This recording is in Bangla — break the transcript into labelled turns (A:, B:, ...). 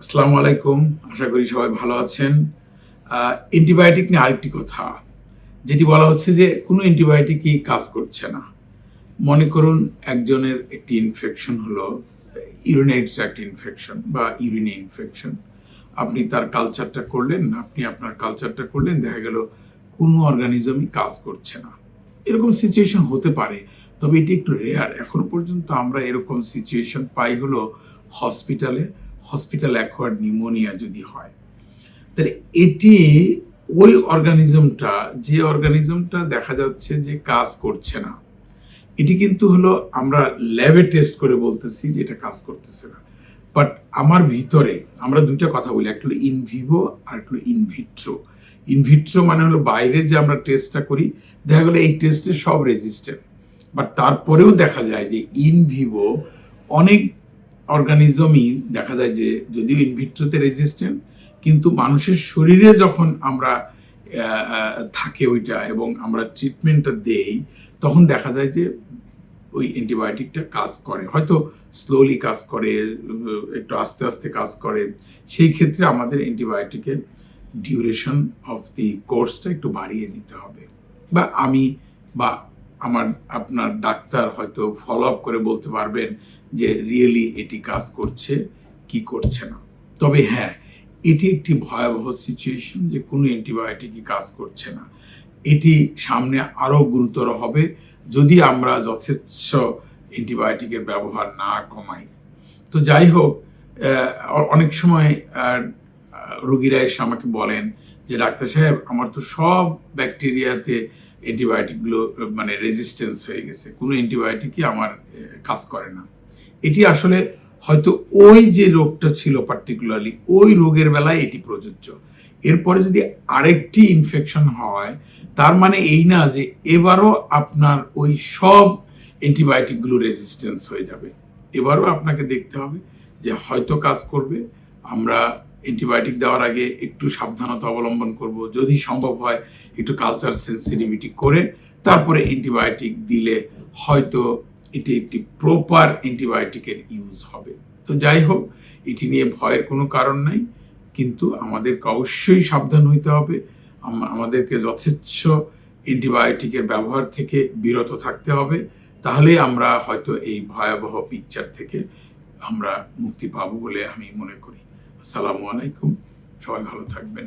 A: আসসালামু আলাইকুম। আশা করি সবাই ভালো আছেন। অ্যান্টিবায়োটিক নিয়ে আরেকটি কথা, যেটি বলা হচ্ছে যে কোনো অ্যান্টিবায়োটিকই কাজ করছে না। মনে করুন একজনের একটি ইনফেকশন হলো ইউরিনারি ট্র্যাক্ট ইনফেকশন বা ইউরিনে ইনফেকশন। আপনি তার কালচারটা করলেন, আপনি আপনার কালচারটা করলেন, দেখা গেল কোনো অর্গানিজমই কাজ করছে না। এরকম সিচুয়েশন হতে পারে, তবে এটি একটু রেয়ার। এখনো পর্যন্ত আমরা এরকম সিচুয়েশন পাই হলো হসপিটাল অ্যাকোয়ার্ড নিউমোনিয়া যদি হয়, তাহলে এটি ওই যে অর্গানিজমটা দেখা যাচ্ছে যে কাজ করছে না, এটি কিন্তু হলো আমরা ল্যাবে টেস্ট করে বলতেছি যে এটা কাজ করতেছে না। বাট আমার ভিতরে আমরা দুইটা কথা বলি, একটা হলো ইনভিভো আর একটা হলো ইনভিট্রো। ইনভিট্রো মানে হলো বাইরে যে আমরা টেস্টটা করি, দেখা গেলো এই টেস্টে সব রেজিস্ট্যান্ট, বাট তারপরেও দেখা যায় যে ইনভিভো অনেক অর্গানিজমই দেখা যায় যে যদিও ইনভিট্রোতে রেজিস্ট্যান্ট, কিন্তু মানুষের শরীরে যখন আমরা থাকে ওইটা এবং আমরা ট্রিটমেন্টটা দেই, তখন দেখা যায় যে ওই অ্যান্টিবায়োটিকটা কাজ করে, হয়তো স্লোলি কাজ করে, একটু আস্তে আস্তে কাজ করে। সেই ক্ষেত্রে আমাদের অ্যান্টিবায়োটিকের ডিউরেশন অফ দি কোর্সটা একটু বাড়িয়ে দিতে হবে, বা আমি বা আপনার ডাক্তার হয়তো ফলো আপ করে বলতে পারবেন যে রিয়েলি এটি কাজ করছে কি করছে না। তবে হ্যাঁ, এটি একটি ভয়াবহ সিচুয়েশন যে কোনো অ্যান্টিবায়োটিকই কাজ করছে না। এটি সামনে আরও গুরুতর হবে যদি আমরা যথেচ্ছ অ্যান্টিবায়োটিকের ব্যবহার না কমাই। তো যাই হোক, অনেক সময় রোগীরা এসে আমাকে বলেন যে ডাক্তার সাহেব, আমার তো সব ব্যাকটেরিয়াতে অ্যান্টিবায়োটিকগুলো মানে রেজিস্ট্যান্স হয়ে গেছে, কোনো অ্যান্টিবায়োটিকই আমার কাজ করে না। এটি আসলে হয়তো ওই যে রোগটা ছিল পার্টিকুলারলি ওই রোগের বেলায় এটি প্রযোজ্য। এরপরে যদি আরেকটি ইনফেকশন হয়, তার মানে এই না যে এবারও আপনার ওই সব অ্যান্টিবায়োটিকগুলো রেজিস্ট্যান্স হয়ে যাবে। এবারও আপনাকে দেখতে হবে যে হয়তো কাজ করবে। আমরা অ্যান্টিবায়োটিক দেওয়ার আগে একটু সাবধানতা অবলম্বন করব, যদি সম্ভব হয় একটু কালচার সেন্সিটিভিটি করে তারপরে অ্যান্টিবায়োটিক দিলে হয়তো এটি একটি প্রপার অ্যান্টিবায়োটিকের ইউজ হবে। তো যাই হোক, এটি নিয়ে ভয়ের কোনো কারণ নাই, কিন্তু আমাদেরকে অবশ্যই সাবধান হইতে হবে। আমাদেরকে যথেচ্ছ অ্যান্টিবায়োটিকের ব্যবহার থেকে বিরত থাকতে হবে, তাহলে আমরা হয়তো এই ভয়াবহ পিকচার থেকে আমরা মুক্তি পাবো বলে আমি মনে করি। আসসালামু আলাইকুম, সবাই ভালো থাকবেন।